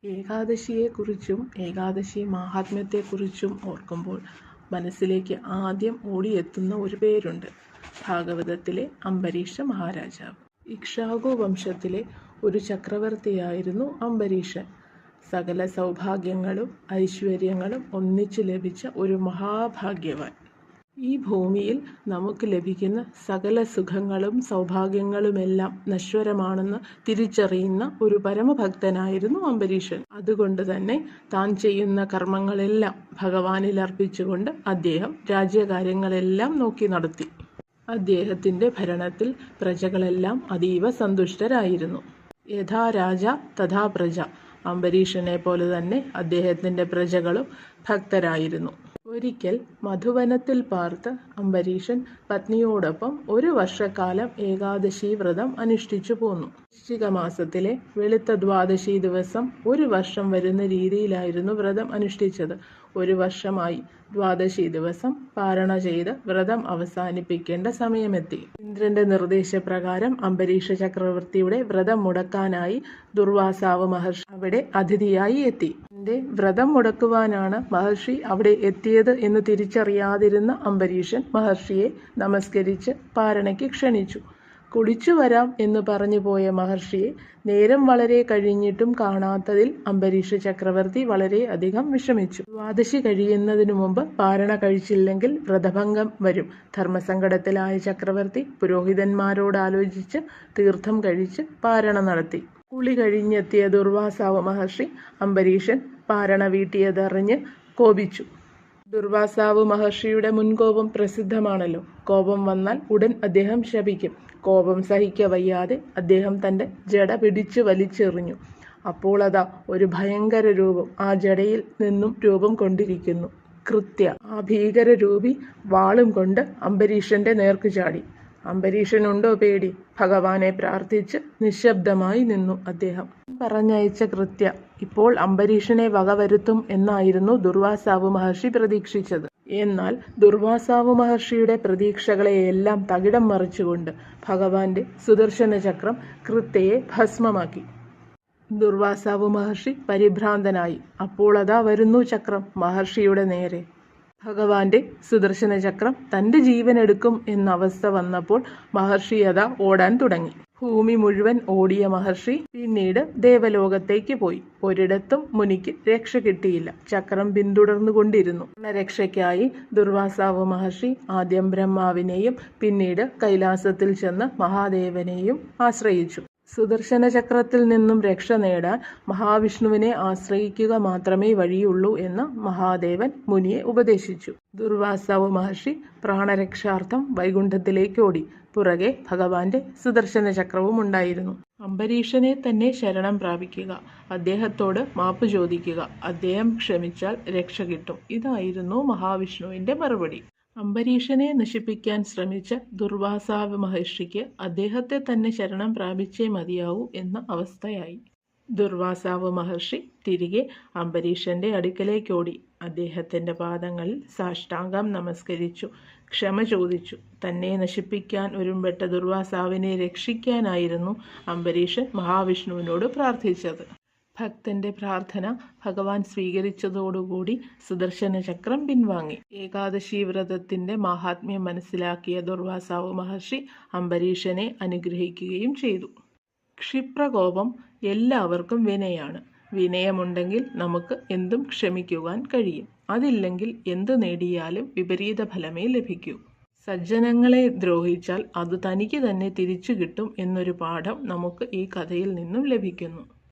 ഏകാദശിയെക്കുറിച്ചും ഏകാദശി മാഹാത്മ്യത്തെക്കുറിച്ചും ഓർക്കുമ്പോൾ മനസ്സിലേക്ക് ആദ്യം ഓടിയെത്തുന്ന ഒരു പേരുണ്ട്. ഭാഗവതത്തിലെ അംബരീഷ മഹാരാജാവ്. ഇക്ഷ്വാകു വംശത്തിലെ ഒരു ചക്രവർത്തിയായിരുന്നു അംബരീഷൻ. സകല സൗഭാഗ്യങ്ങളും ഐശ്വര്യങ്ങളും ഒന്നിച്ചു ലഭിച്ച ഒരു മഹാഭാഗ്യവാൻ. ഈ ഭൂമിയിൽ നമുക്ക് ലഭിക്കുന്ന സകല സുഖങ്ങളും സൗഭാഗ്യങ്ങളുമെല്ലാം നശ്വരമാണെന്ന് തിരിച്ചറിയുന്ന ഒരു പരമഭക്തനായിരുന്നു അംബരീഷൻ. അതുകൊണ്ട് തന്നെ താൻ ചെയ്യുന്ന കർമ്മങ്ങളെല്ലാം ഭഗവാനിൽ അർപ്പിച്ചുകൊണ്ട് അദ്ദേഹം രാജ്യകാര്യങ്ങളെല്ലാം നോക്കി നടത്തി. അദ്ദേഹത്തിൻ്റെ ഭരണത്തിൽ പ്രജകളെല്ലാം അതീവ സന്തുഷ്ടരായിരുന്നു. യഥാ രാജ തഥാ പ്രജ. അംബരീഷനെ പോലെ തന്നെ അദ്ദേഹത്തിൻ്റെ പ്രജകളും ഭക്തരായിരുന്നു. ഒരിക്കൽ മധുവനത്തിൽ പാർത്ത് അംബരീഷൻ പത്നിയോടൊപ്പം ഒരു വർഷക്കാലം ഏകാദശി വ്രതം അനുഷ്ഠിച്ചു പോന്നു. വൃശ്ചിക മാസത്തിലെ വെളുത്ത ദ്വാദശി ദിവസം ഒരു വർഷം വരുന്ന രീതിയിലായിരുന്നു വ്രതം അനുഷ്ഠിച്ചത്. ഒരു വർഷമായി ദ്വാദശി ദിവസം പാരണ ചെയ്ത് വ്രതം അവസാനിപ്പിക്കേണ്ട സമയമെത്തി. ഇന്ദ്രന്റെ നിർദ്ദേശപ്രകാരം അംബരീഷ ചക്രവർത്തിയുടെ വ്രതം മുടക്കാനായി ദുർവാസാവ് മഹർഷി അവിടെ അതിഥിയായി എത്തി. തന്റെ വ്രതം മുടക്കുവാനാണ് മഹർഷി അവിടെ എത്തിയത് എന്ന് തിരിച്ചറിയാതിരുന്ന അംബരീഷൻ മഹർഷിയെ നമസ്കരിച്ച് പാരണയ്ക്ക് ക്ഷണിച്ചു. കുളിച്ചു വരാം എന്ന് പറഞ്ഞു പോയ മഹർഷിയെ നേരം വളരെ കഴിഞ്ഞിട്ടും കാണാത്തതിൽ അംബരീഷ ചക്രവർത്തി വളരെ അധികം വിഷമിച്ചു. ദ്വാദശി കഴിയുന്നതിനു മുമ്പ് പാരണ കഴിച്ചില്ലെങ്കിൽ വ്രതഭംഗം വരും. ധർമ്മസങ്കടത്തിലായ ചക്രവർത്തി പുരോഹിതന്മാരോട് ആലോചിച്ച് തീർത്ഥം കഴിച്ച് പാരണ നടത്തി. കുളി കഴിഞ്ഞെത്തിയ ദുർവാസാവ് മഹർഷി അംബരീഷൻ പാരണ വീട്ടിയതറിഞ്ഞ് കോപിച്ചു. ദുർവാസാവ് മഹർഷിയുടെ മുൻകോപം പ്രസിദ്ധമാണല്ലോ. കോപം വന്നാൽ ഉടൻ അദ്ദേഹം ശപിക്കും. കോപം സഹിക്കവയ്യാതെ അദ്ദേഹം തൻ്റെ ജട പിടിച്ചു വലിച്ചെറിഞ്ഞു. അപ്പോൾ അതാ ഒരു ഭയങ്കര രൂപം ആ ജടയിൽ നിന്നും രൂപം കൊണ്ടിരിക്കുന്നു. കൃത്യ. ആ ഭീകരരൂപി വാളും കൊണ്ട് അംബരീഷന്റെ നേർക്ക് ചാടി. അംബരീഷനുണ്ടോ പേടി? ഭഗവാനെ പ്രാർത്ഥിച്ച് നിശബ്ദമായി നിന്നു അദ്ദേഹം. പറഞ്ഞയച്ച കൃത്യ ഇപ്പോൾ അംബരീഷനെ വകവരുത്തും എന്നായിരുന്നു ദുർവാസാവ് മഹർഷി പ്രതീക്ഷിച്ചത്. എന്നാൽ ദുർവാസാവ് മഹർഷിയുടെ പ്രതീക്ഷകളെയെല്ലാം തകിടം മറിച്ചുകൊണ്ട് ഭഗവാന്റെ സുദർശന ചക്രം കൃത്യയെ ഭസ്മമാക്കി. ദുർവാസാവ് മഹർഷി പരിഭ്രാന്തനായി. അപ്പോൾ അതാ വരുന്നു ചക്രം മഹർഷിയുടെ നേരെ. ഭഗവാന്റെ സുദർശന ചക്രം തൻ്റെ ജീവൻ എടുക്കും എന്ന അവസ്ഥ വന്നപ്പോൾ മഹർഷി അതാ ഓടാൻ തുടങ്ങി. ഭൂമി മുഴുവൻ ഓടിയ മഹർഷി പിന്നീട് ദേവലോകത്തേക്ക് പോയി. ഒരിടത്തും മുനിക്ക് രക്ഷ കിട്ടിയില്ല. ചക്രം പിന്തുടർന്നുകൊണ്ടിരുന്നു. രക്ഷയ്ക്കായി ദുർവാസാവ് മഹർഷി ആദ്യം ബ്രഹ്മാവിനെയും പിന്നീട് കൈലാസത്തിൽ ചെന്ന് മഹാദേവനെയും ആശ്രയിച്ചു. സുദർശന ചക്രത്തിൽ നിന്നും രക്ഷ നേടാൻ മഹാവിഷ്ണുവിനെ ആശ്രയിക്കുക മാത്രമേ വഴിയുള്ളൂ എന്ന് മഹാദേവൻ മുനിയെ ഉപദേശിച്ചു. ദുർവാസാവ് മഹർഷി പ്രാണരക്ഷാർത്ഥം വൈകുണ്ഠത്തിലേക്ക് ഓടി. പുറകെ ഭഗവാന്റെ സുദർശന ചക്രവും ഉണ്ടായിരുന്നു. അംബരീഷനെ തന്നെ ശരണം പ്രാപിക്കുക, അദ്ദേഹത്തോട് മാപ്പ് ചോദിക്കുക, അദ്ദേഹം ക്ഷമിച്ചാൽ രക്ഷ കിട്ടും. ഇതായിരുന്നു മഹാവിഷ്ണുവിന്റെ മറുപടി. അംബരീഷനെ നശിപ്പിക്കാൻ ശ്രമിച്ച ദുർവാസാവ് മഹർഷിക്ക് അദ്ദേഹത്തെ തന്നെ ശരണം പ്രാപിച്ചേ മതിയാവൂ എന്ന അവസ്ഥയായി. ദുർവാസാവ് മഹർഷി തിരികെ അംബരീഷന്റെ അടുക്കലേക്കോടി. അദ്ദേഹത്തിന്റെ പാദങ്ങളിൽ സാഷ്ടാംഗം നമസ്കരിച്ചു. ക്ഷമ ചോദിച്ചു. തന്നെ നശിപ്പിക്കാൻ ഒരുമ്പെട്ട ദുർവാസാവിനെ രക്ഷിക്കാനായിരുന്നു അംബരീഷൻ മഹാവിഷ്ണുവിനോട് പ്രാർത്ഥിച്ചത്. ഭക്തന്റെ പ്രാർത്ഥന ഭഗവാൻ സ്വീകരിച്ചതോടുകൂടി സുദർശന ചക്രം പിൻവാങ്ങി. ഏകാദശി വ്രതത്തിന്റെ മാഹാത്മ്യം മനസ്സിലാക്കിയ ദുർവാസാവ് മഹർഷി അംബരീഷനെ അനുഗ്രഹിക്കുകയും ചെയ്തു. ക്ഷിപ്രകോപം എല്ലാവർക്കും വിനയാണ്. വിനയമുണ്ടെങ്കിൽ നമുക്ക് എന്തും ക്ഷമിക്കുവാൻ കഴിയും. അതില്ലെങ്കിൽ എന്തു നേടിയാലും വിപരീത ഫലമേ ലഭിക്കൂ. സജ്ജനങ്ങളെ ദ്രോഹിച്ചാൽ അത് തനിക്ക് തന്നെ തിരിച്ചു കിട്ടും എന്നൊരു പാഠം നമുക്ക് ഈ കഥയിൽ നിന്നും ലഭിക്കുന്നു.